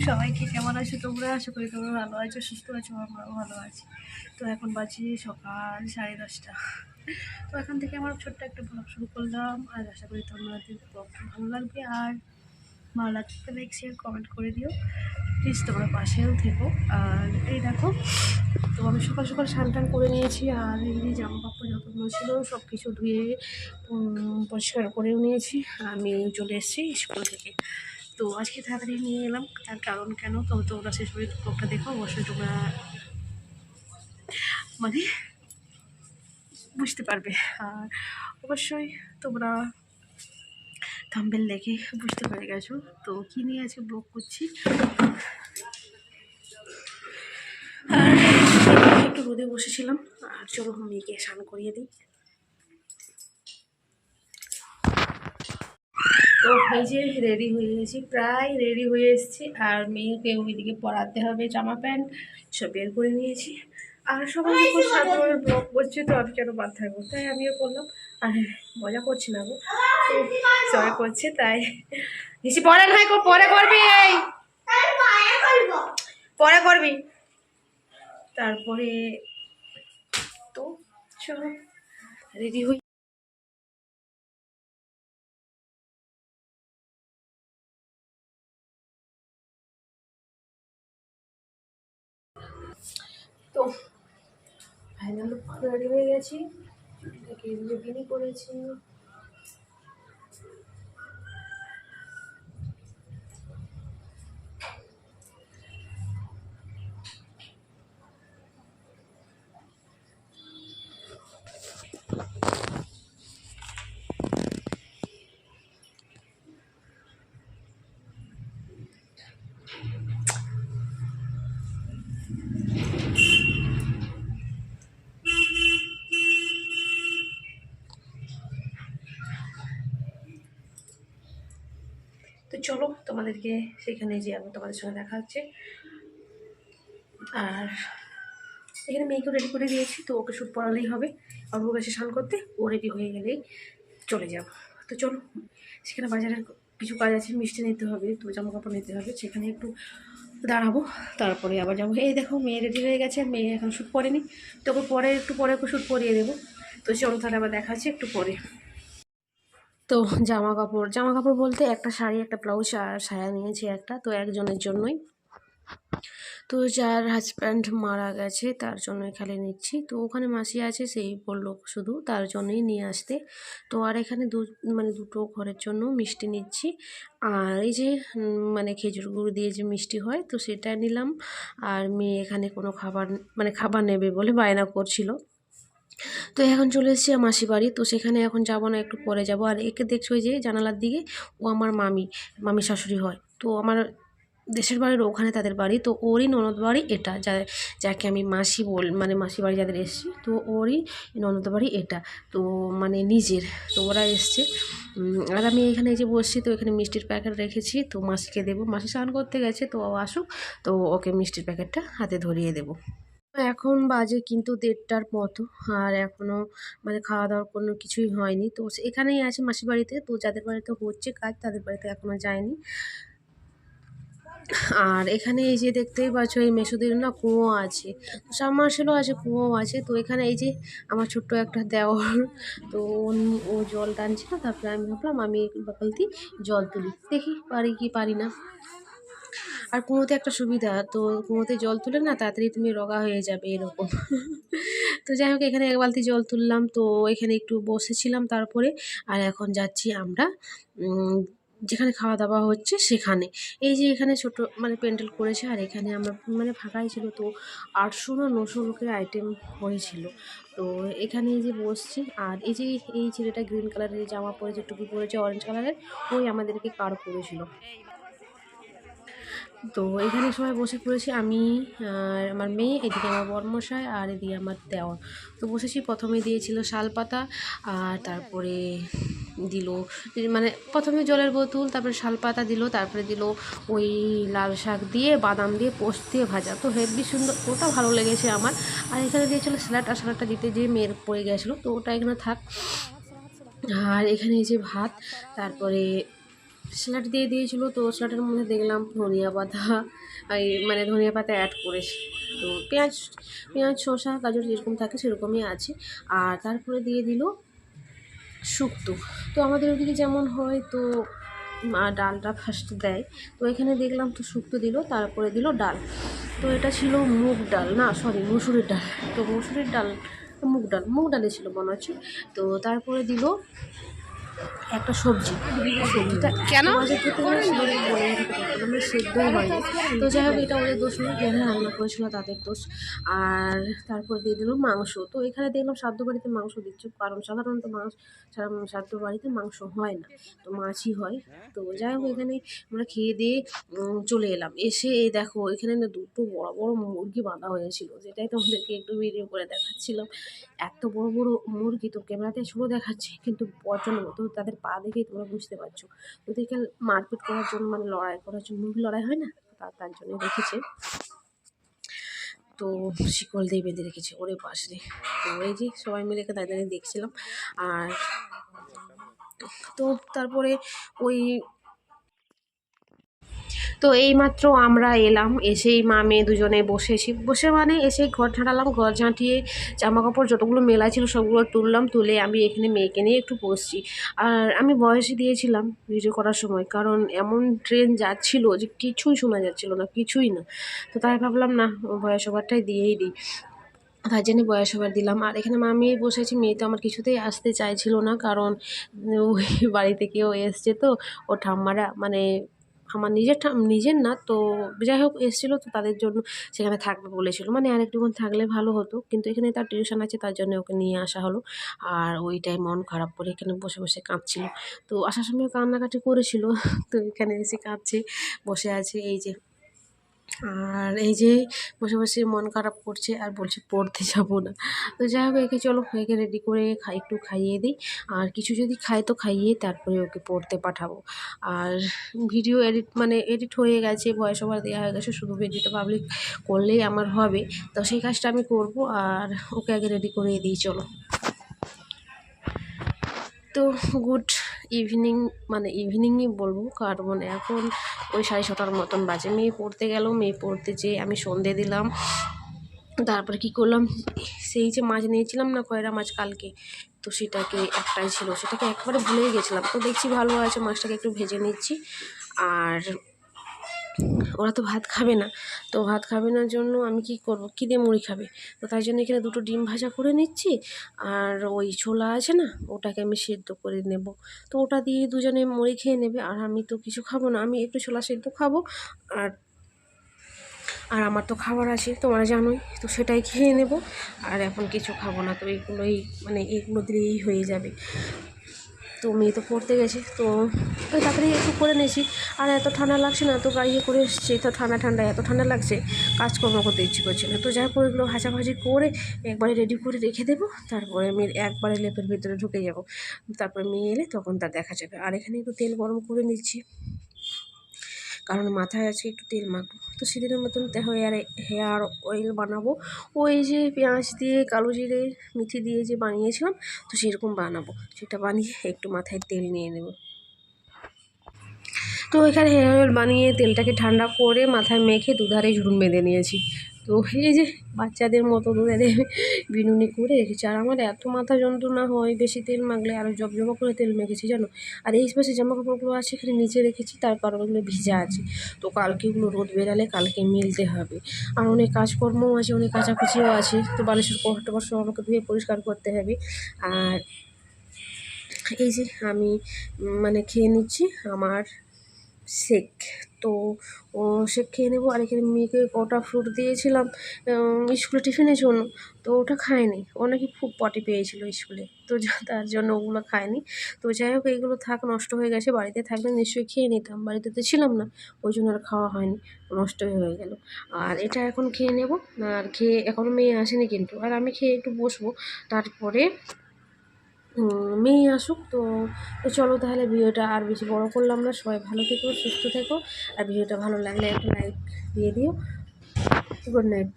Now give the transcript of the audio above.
সবাইকে, কেমন আছো তোমরা? আশা করি তোমরা ভালো আছো, সুস্থ আছো, আমরাও ভালো আছি। তো এখন বাজে সকাল 10:30। তো এখান থেকে আমার ছোট্ট একটা ব্লগ শুরু করলাম, আর আশা করি তোমাদের ব্লগটা ভালো লাগবে। আর ভালো লাগবে লাইক শেয়ার কমেন্ট করে দিও প্লিজ, তোমরা পাশেও থেকো। আর এই দেখো, তো আমি সকাল সকাল স্নান টান করে নিয়েছি, আর এই যে জামা কাপড় যতগুলো ছিল সব কিছু ধুয়ে পরিষ্কার করেও নিয়েছি। আমি চলে এসেছি স্কুল থেকে। তো আজকে তাড়াতাড়ি নিয়ে এলাম, তার কারণ কেন তো তোমরা শেষ পর্যন্ত ব্লগটা দেখো, অবশ্যই তোমরা মানে বুঝতে পারবে। আর অবশ্যই তোমরা থাম্বনেল দেখে বুঝতে পেরে গেছো তো কী নিয়ে আজকে ব্লগ করছি। আর একটু রোদে বসেছিলাম, আর চলো মেয়েকে স্নান করিয়ে দিই। তো এই যে রেডি হয়ে গেছি, প্রায় রেডি হয়ে এসেছি। আর মেয়েকে ওইদিকে পরাতে হবে, জামা প্যান্ট সব বের করে নিয়েছি। আর সবাই যখন সাধারণ ব্লগ করছে তো আমি কেন বাদ থাকবো, তাই আমিও করলাম। আর মজা করছি না গো, সবাই করছে তাই বেশি পরে নয়, পরে করবি, এই পরে করবি। তারপরে তো চলো রেডি হই। তো ফাইনাল রেডি হয়ে গেছি, এটাকে বিনি করেছি। তো চলো তোমাদেরকে সেখানে যে আমি তোমাদের সঙ্গে দেখা হচ্ছে। আর এখানে মেয়েকেও রেডি করে দিয়েছি, তো ওকে শ্যুট পরালেই হবে। আর ওর কাছে স্নান করতে ও রেডি হয়ে গেলেই চলে যাব। তো চলো, সেখানে বাজারের কিছু কাজ আছে, মিষ্টি নিতে হবে, তো জামা কাপড় নিতে হবে, সেখানে একটু দাঁড়াবো, তারপরে আবার যাবো। এই দেখো মেয়ে রেডি হয়ে গেছে, মেয়ে এখন শ্যুট পরেনি, তো ওকে পরে একটু পরে ওকে শ্যুট পরিয়ে দেবো। তো চলো তাহলে আবার দেখা হচ্ছে একটু পরে। তো জামা কাপড় বলতে একটা শাড়ি, একটা ব্লাউজ আর সায়া নিয়েছি একটা, তো একজনের জন্যই। তো যার হাজব্যান্ড মারা গেছে তার জন্য এখানে নিচ্ছি। তো ওখানে মাসি আছে, সেই বললো শুধু তার জন্যই নিয়ে আসতে। তো আর এখানে দুটো ঘরের জন্য মিষ্টি নিচ্ছি। আর এই যে মানে খেজুর গুড় দিয়ে যে মিষ্টি হয়, তো সেটা নিলাম। আর মেয়ে এখানে কোনো খাবার নেবে বলে বায়না করছিল। তো এখন চলে এসেছি মাসি বাড়ি, তো সেখানে এখন যাবো না, একটু পরে যাব। আর একে দেখছো ওই যে জানালার দিকে, ও আমার মামি শাশুড়ি হয়। তো আমার দেশের বাড়ির ওখানে তাদের বাড়ি, তো ওরই ননদ বাড়ি এটা, যাকে আমি মাসি মাসি বাড়ি যাদের এসেছি, তো ওরই ননদ বাড়ি এটা, তো মানে নিজের। তো ওরা এসছে। আর আমি এখানে এই যে বসছি, তো এখানে মিষ্টির প্যাকেট রেখেছি, তো মাসিকে দেবো। মাসি স্নান করতে গেছে, তো ও আসুক, তো ওকে মিষ্টির প্যাকেটটা হাতে ধরিয়ে দেবো। এখন বাজে কিন্তু 1:30টার মতো, আর এখনও মানে খাওয়া দাওয়ার কোনো কিছুই হয়নি। তো এখানেই আছে মাসির বাড়িতে, তো যাদের বাড়িতে হচ্ছে কাজ তাদের বাড়িতে এখনও যায়নি। আর এখানে এই যে দেখতেই পাচ্ছ, এই মেসোদের না কুয়ো আছে, তো সাবমার্সিবলও আছে, কুয়োও আছে। তো এখানে এই যে আমার ছোট্ট একটা দেওর, তো ও জল টানছিল, তারপরে আমি ভাবলাম আমি বালতি জল তুলি, দেখি পারি কি পারি না। আর কুয়োতে একটা সুবিধা, তো কুয়োতে জল তুলে না তাড়াতাড়ি তুমি রোগা হয়ে যাবে এরকম। তো যাই হোক, এখানে এক বালতি জল তুললাম, তো এখানে একটু বসেছিলাম তারপরে। আর এখন যাচ্ছি আমরা যেখানে খাওয়া দাওয়া হচ্ছে সেখানে। এই যে এখানে ছোট মানে প্যান্ডেল করেছে, আর এখানে আমরা মানে ফাঁকাই ছিল, তো 800 না 900 লোকের আইটেম হয়েছিল। তো এখানে এই যে বসছি, আর এই যে এই ছেলেটা গ্রিন কালারের জামা পরেছে, টুপি পরেছে অরেঞ্জ কালারের, ওই আমাদেরকে কার্ড করেছিল। তো এখানে সবাই বসে পড়েছি, আমি আর আমার মেয়ে, এদিকে আমার বরমশাই, আর এদিকে আমার দেওর। তো বসেছি, প্রথমে দিয়েছিল শালপাতা, আর তারপরে দিল মানে প্রথমে জলের বোতল, তারপরে শালপাতা দিল, তারপরে দিল ওই লাল শাক দিয়ে বাদাম দিয়ে পোস্ত দিয়ে ভাজা, তো হেভি সুন্দর, ওটা ভালো লেগেছে আমার। আর এখানে দিয়েছিল স্যালাড, আর স্যালাডটা দিতে যেয়ে মেয়ের পড়ে গেছিলো, তো ওটা এখানে থাক। আর এখানে এই যে ভাত, তারপরে স্যালাড দিয়ে দিয়েছিলো, তো স্যালাডের মধ্যে দেখলাম ধনিয়া পাতা, মানে ধনিয়া পাতা অ্যাড করেছে। তো পেঁয়াজ পেঁয়াজ শসা গাজর যেরকম থাকে সেরকমই আছে। আর তারপরে দিয়ে দিল শুক্তো। তো আমাদের ওদিকে যেমন হয়, তো ডালটা ফার্স্ট দেয়, তো এখানে দেখলাম তো শুক্তো দিল, তারপরে দিল ডাল। তো এটা ছিল মুগ ডাল, না সরি মুসুরির ডাল। তো মুসুরির ডাল, মুগ ডালে ছিল মনে হচ্ছে। তো তারপরে দিল একটা সবজিটা কেন মাঝে খেতে আমরা সেদ্ধই হয়নি। তো যাই হোক, এটা ওদের দোষ নেই, যারা রান্না করেছিল তাদের দোষ। আর তারপর দিয়ে দিল মাংস। তো এখানে দেখলাম সাধ্য বাড়িতে মাংস দিচ্ছে, কারণ সাধারণত সাধ্য বাড়িতে মাংস হয় না, তো মাছই হয়। তো যাই হোক, এখানে আমরা খেয়ে দিয়ে চলে এলাম। এসে এই দেখো এখানে না দুটো বড় বড় মুরগি বাঁধা হয়েছিল, যেটাই তোমাদেরকে একটু ভিডিও করে দেখাচ্ছিলাম। এত বড় বড় মুরগি, তো ক্যামেরাতে ছোটো দেখাচ্ছে কিন্তু প্রচণ্ড, তো তাদের পা দেখেই তোমরা বুঝতে পারছো। ওদেরকে মারপিট করার জন্য, মানে লড়াই করার জন্য, মুরগি লড়াই হয় না, তার জন্য রেখেছে। তো শিকল দিয়ে বেঁধে রেখেছে ওরে পাশে। তো এই যে সবাই মিলে দাঁড়িয়ে দেখছিলাম। আর তো তারপরে ওই তো এইমাত্র আমরা এলাম, এসেই মা মেয়ে দুজনে বসে মানে এসেই ঘর ঝাঁটালাম, ঘর ঝাঁটিয়ে জামা কাপড় যতগুলো মেলা ছিল সবগুলো তুলে আমি এখানে মেয়েকে নিয়ে একটু বসছি। আর আমি ভয়েসে দিয়েছিলাম ভিডিও করার সময়, কারণ এমন ট্রেন যাচ্ছিল যে কিছুই শোনা যাচ্ছিল না, কিছুই না। তো তাই ভাবলাম না, ভয়েস ওভারটাই দিয়েই দিই, তার জন্য বয়স ওভার দিলাম। আর এখানে মা মেয়ে বসে আছি, মেয়ে তো আমার কিছুতেই আসতে চাইছিল না, কারণ ওই বাড়ি থেকেও এসছে, তো ও ঠাম্মারা মানে আমার নিজের না, তো যাই হোক এসেছিলো, তো তাদের জন্য সেখানে থাকবে বলেছিল, মানে আর একটুক্ষণ থাকলে ভালো হতো, কিন্তু এখানে তার টিউশন আছে, তার জন্য ওকে নিয়ে আসা হলো। আর ওইটাই মন খারাপ করে এখানে বসে বসে কাঁদছিল। তো আসার সময় কান্নাকাটি করেছিল, তো এখানে এসে কাঁদছে, বসে আছে এই যে। আর এই যে বসে বসে মন খারাপ করছে আর বলছে পড়তে যাবো না। তো যাই হোক, একে চলো একে রেডি করে একটু খাইয়ে দিই, আর কিছু যদি খায় তো খাইয়ে তারপরে ওকে পড়তে পাঠাবো। আর ভিডিও এডিট হয়ে গেছে, ভয়েস ওভার দেওয়া হয়ে গেছে, শুধু ভিডিওটা পাবলিক করলেই আমার হবে। তো সেই কাজটা আমি করব, আর ওকে আগে রেডি করে দিই চলো। তো গুড ইভিনিং, মানে ইভিনিংই বলবো, কারণ এখন ওই 6:30 মতন বাজে। মেয়ে পড়তে গেল, মেয়ে পড়তে যেয়ে আমি সন্ধে দিলাম। তারপরে কি করলাম, সেই যে মাছ নিয়েছিলাম না, কয়রা মাছ কালকে, তো সেটাকে একটাই ছিল, সেটাকে একবারে ভুলেই গেছিলাম। তো দেখছি ভালো আছে, মাছটাকে একটু ভেজে নিচ্ছি। আর ওরা তো ভাত খাবে না, তো ভাত খাবে না জন্য আমি কি করব, কী দিয়ে মুড়ি খাবে, তো তাই জন্য এখানে দুটো ডিম ভাজা করে নিচ্ছি। আর ওই ছোলা আছে না, ওটাকে আমি সেদ্ধ করে নেব, তো ওটা দিয়ে দুজনে মুড়ি খেয়ে নেবে। আর আমি তো কিছু খাবো না, আমি একটু ছোলা সেদ্ধ খাবো। আর আর আমার তো খাবার আছে তোমরা জানোই, তো সেটাই খেয়ে নেব। আর এখন কিছু খাবো না, তো এইগুলোই মানে এগুলো দিয়েই হয়ে যাবে। তো মেয়ে তো পড়তে গেছে, তো ওই তাড়াতাড়ি একটু করে নিয়েছি। আর এত ঠান্ডা লাগছে না, তো গাড়ি করে এসেছি, তো ঠান্ডা এত ঠান্ডা লাগছে, কাজকর্ম করতে ইচ্ছে করছে না। তো যাই হোক, এগুলো ভাজাভাজি করে একবারে রেডি করে রেখে দেবো, তারপরে আমি একবারে লেপের ভিতরে ঢুকে যাব। তারপরে মেয়ে এলে তখন তা দেখা যাবে। আর এখানে একটু তেল গরম করে নিচ্ছি, কারণ মাথায় আজকে একটু তেল মাখবো। তো সেদিনের মতন হেয়ার অয়েল বানাবো, ওই যে পেঁয়াজ দিয়ে কালো জিরে মেথি দিয়ে যে বানিয়েছিলাম, তো সেরকম বানাবো। সেটা বানিয়ে একটু মাথায় তেল নিয়ে নেব। তো এখানে হেয়ার অয়েল বানিয়ে তেলটাকে ঠান্ডা করে মাথায় মেখে দুধারে ঝুড়ুম বেঁধে নিয়েছি। তো এই যে বাচ্চাদের মতো দুধারে বিনুনি করে রেখেছি। আর আমার এত মাথা যন্ত্রণা হয় বেশি তেল মাখলে, আরও জবজবা করে তেল মেখেছি জানো। আর এই পাশে জামা কাপড়গুলো আছে এখানে নিচে রেখেছি, তার কারণ ওগুলো ভিজা আছে, তো কালকে ওগুলো রোদ বেরালে কালকে মেলতে হবে। আর অনেক কাজকর্মও আছে, অনেক কাচাকুচিও আছে, তো বালিশের কভার টভার সব আমাকে ধুয়ে পরিষ্কার করতে হবে। আর এই যে আমি মানে খেয়ে নিচ্ছি আমার শেক। তো ও শেক খেয়ে নেবো। আর এখানে মেয়েকে কটা ফ্রুট দিয়েছিলাম স্কুলে টিফিনের জন্য, তো ওটা খায়নি, ও নাকি খুব পটি পেয়েছিল স্কুলে, তো তার জন্য ওগুলো খায়নি। তো যাই হোক, এইগুলো থাক, নষ্ট হয়ে গেছে, বাড়িতে থাকলে নিশ্চয়ই খেয়ে নিতাম, বাড়িতে তো ছিলাম না, ওই জন্য আর খাওয়া হয়নি, নষ্টই হয়ে গেল। আর এটা এখন খেয়ে নেব। আর খেয়ে এখনও মেয়ে আসেনি কিন্তু, আর আমি খেয়ে একটু বসবো, তারপরে মেয়ে আসুক। তো তো চলো তাহলে, ভিডিওটা আর বেশি বড় করলাম না। সবাই ভালো থেকো, সুস্থ থেকো, আর ভিডিওটা ভালো লাগলে একটা লাইক দিয়ে দিও। Good night.